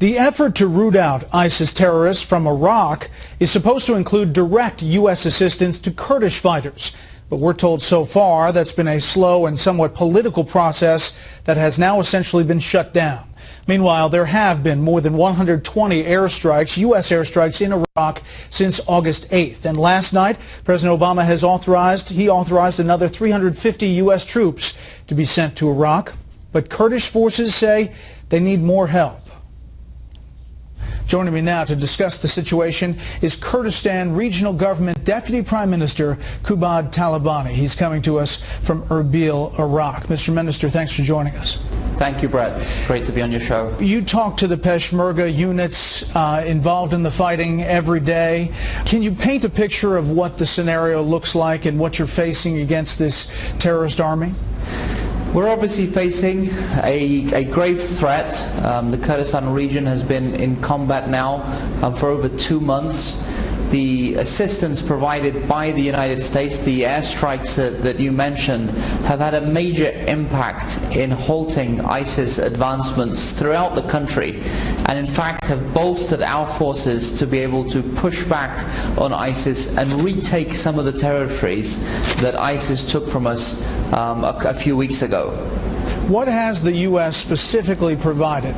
The effort to root out ISIS terrorists from Iraq is supposed to include direct U.S. assistance to Kurdish fighters. But we're told so far that's been a slow and somewhat political process that has now essentially been shut down. Meanwhile, there have been more than 120 airstrikes, U.S. airstrikes in Iraq since August 8th. And last night, President Obama has authorized another 350 U.S. troops to be sent to Iraq. But Kurdish forces say they need more help. Joining me now to discuss the situation is Kurdistan Regional Government Deputy Prime Minister Qubad Talabani. He's coming to us from Erbil, Iraq. Mr. Minister, thanks for joining us. Thank you, Bret. It's great to be on your show. You talk to the Peshmerga units involved in the fighting every day. Can you paint a picture of what the scenario looks like and what you're facing against this terrorist army? We're obviously facing a grave threat. The Kurdistan region has been in combat now for over 2 months. The assistance provided by the United States, the airstrikes that you mentioned, have had a major impact in halting ISIS advancements throughout the country, and in fact have bolstered our forces to be able to push back on ISIS and retake some of the territories that ISIS took from us a few weeks ago. What has the U.S. specifically provided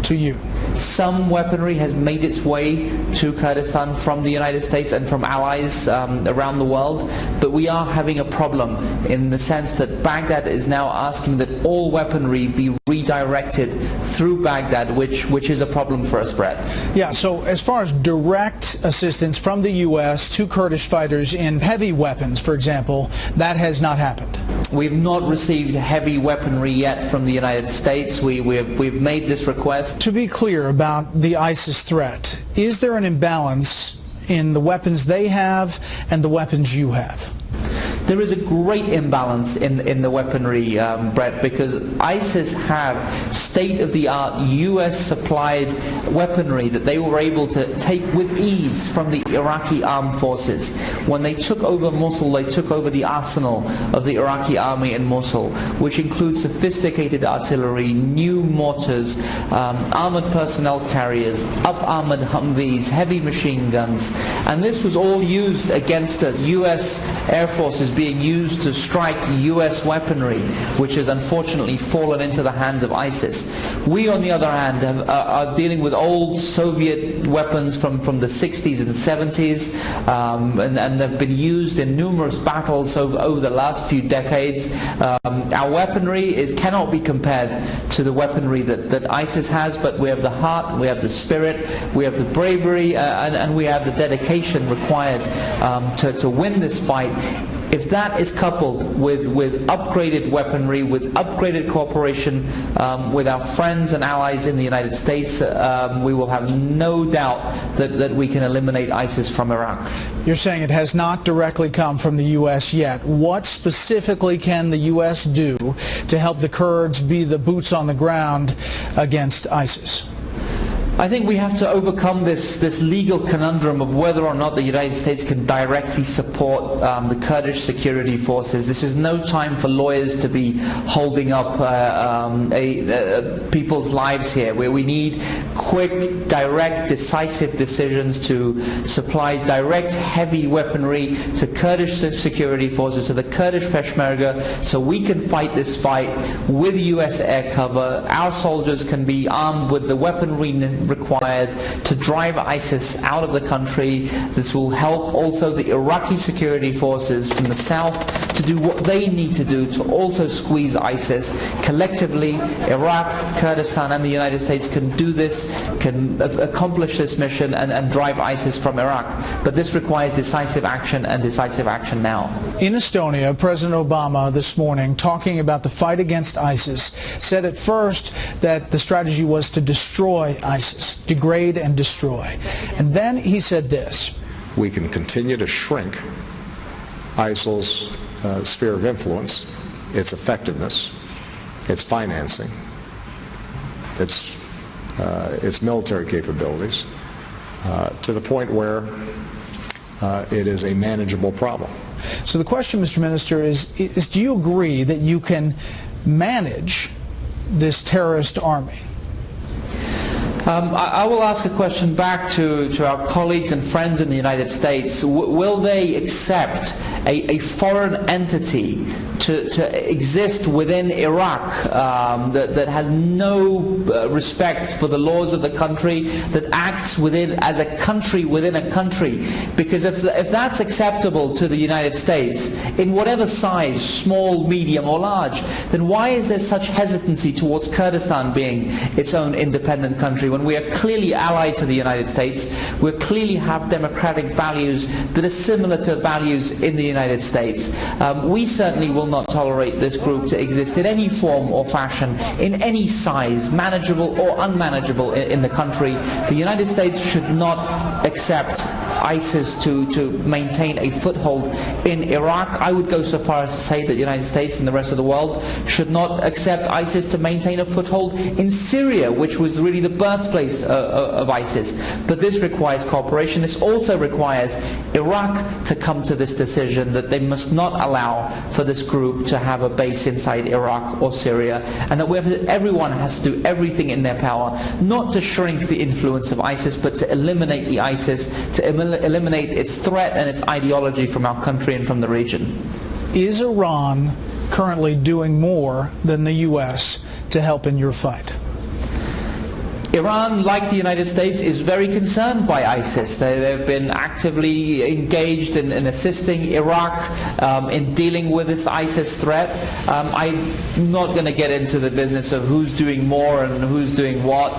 to you? Some weaponry has made its way to Kurdistan from the United States and from allies around the world, but we are having a problem in the sense that Baghdad is now asking that all weaponry be redirected through Baghdad, which is a problem for us, Bret. Yeah, so as far as direct assistance from the U.S. to Kurdish fighters in heavy weapons, for example, that has not happened. We've not received heavy weaponry yet from the United States. We've made this request. To be clear about the ISIS threat, is there an imbalance in the weapons they have and the weapons you have? There is a great imbalance in the weaponry, Bret, because ISIS have state-of-the-art US-supplied weaponry that they were able to take with ease from the Iraqi armed forces. When they took over Mosul, they took over the arsenal of the Iraqi army in Mosul, which includes sophisticated artillery, new mortars, armored personnel carriers, up-armored Humvees, heavy machine guns, and this was all used against us. US Air Forces being used to strike US weaponry, which has unfortunately fallen into the hands of ISIS. We, on the other hand, are dealing with old Soviet weapons from the 60s and 70s, and have been used in numerous battles over the last few decades. Our weaponry cannot be compared to the weaponry that ISIS has, but we have the heart, we have the spirit, we have the bravery, and we have the dedication required to win this fight. If that is coupled with upgraded weaponry, with upgraded cooperation with our friends and allies in the United States, we will have no doubt that we can eliminate ISIS from Iraq. You're saying it has not directly come from the U.S. yet. What specifically can the U.S. do to help the Kurds be the boots on the ground against ISIS? I think we have to overcome this legal conundrum of whether or not the United States can directly support the Kurdish security forces. This is no time for lawyers to be holding up people's lives here. We need quick, direct, decisive decisions to supply direct, heavy weaponry to Kurdish security forces, to the Kurdish Peshmerga, so we can fight this fight with U.S. air cover. Our soldiers can be armed with the weaponry required to drive ISIS out of the country. This will help also the Iraqi security forces from the south to do what they need to do to also squeeze ISIS. Collectively, Iraq, Kurdistan and the United States can do this, can accomplish this mission and drive ISIS from Iraq. But this requires decisive action, and decisive action now. In Estonia, President Obama this morning, talking about the fight against ISIS, said at first that the strategy was to destroy ISIS, degrade and destroy. And then he said this: we can continue to shrink ISIL's sphere of influence, its effectiveness, its financing, its military capabilities, to the point where it is a manageable problem. So the question, Mr. Minister, is do you agree that you can manage this terrorist army? I will ask a question back to our colleagues and friends in the United States. Will they accept a foreign entity to exist within Iraq that has no respect for the laws of the country, that acts as a country within a country? Because if that's acceptable to the United States, in whatever size, small, medium or large, then why is there such hesitancy towards Kurdistan being its own independent country when we are clearly allied to the United States, we clearly have democratic values that are similar to values in the United States? We certainly will not tolerate this group to exist in any form or fashion, in any size, manageable or unmanageable in the country. The United States should not accept ISIS to maintain a foothold in Iraq. I would go so far as to say that the United States and the rest of the world should not accept ISIS to maintain a foothold in Syria, which was really the birthplace of ISIS. But this requires cooperation. This also requires Iraq to come to this decision that they must not allow for this group to have a base inside Iraq or Syria, and that everyone has to do everything in their power not to shrink the influence of ISIS, but to eliminate the ISIS, to eliminate its threat and its ideology from our country and from the region. Is Iran currently doing more than the U.S. to help in your fight? Iran, like the United States, is very concerned by ISIS. They've been actively engaged in assisting Iraq in dealing with this ISIS threat. I'm not going to get into the business of who's doing more and who's doing what.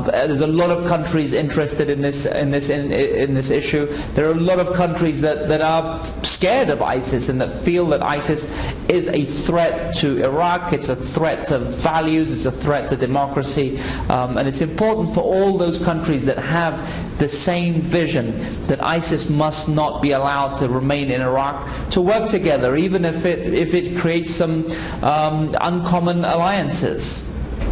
There's a lot of countries interested in this issue. There are a lot of countries that are scared of ISIS and that feel that ISIS is a threat to Iraq. It's a threat to values. It's a threat to democracy. And it's important for all those countries that have the same vision that ISIS must not be allowed to remain in Iraq to work together, even if it creates some uncommon alliances.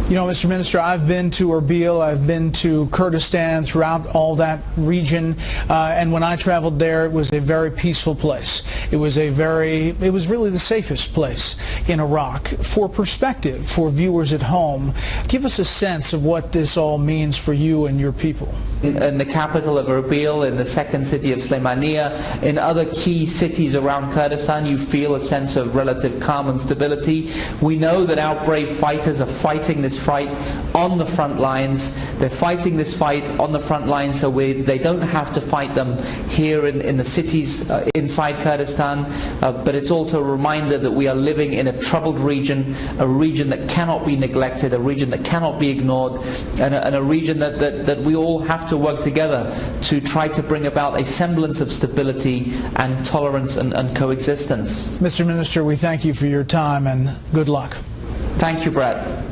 You know, Mr. Minister, I've been to Erbil, I've been to Kurdistan, throughout all that region, and when I traveled there, it was a very peaceful place. It was really the safest place in Iraq. For perspective, for viewers at home, give us a sense of what this all means for you and your people. In the capital of Erbil, in the second city of Slemania, in other key cities around Kurdistan, you feel a sense of relative calm and stability. We know that our brave fighters are fighting this fight on the front lines. They're fighting this fight on the front lines so they don't have to fight them here in the cities inside Kurdistan. But it's also a reminder that we are living in a troubled region, a region that cannot be neglected, a region that cannot be ignored, and a region that we all have to work together to try to bring about a semblance of stability and tolerance and coexistence. Mr. Minister, we thank you for your time and good luck. Thank you, Bret.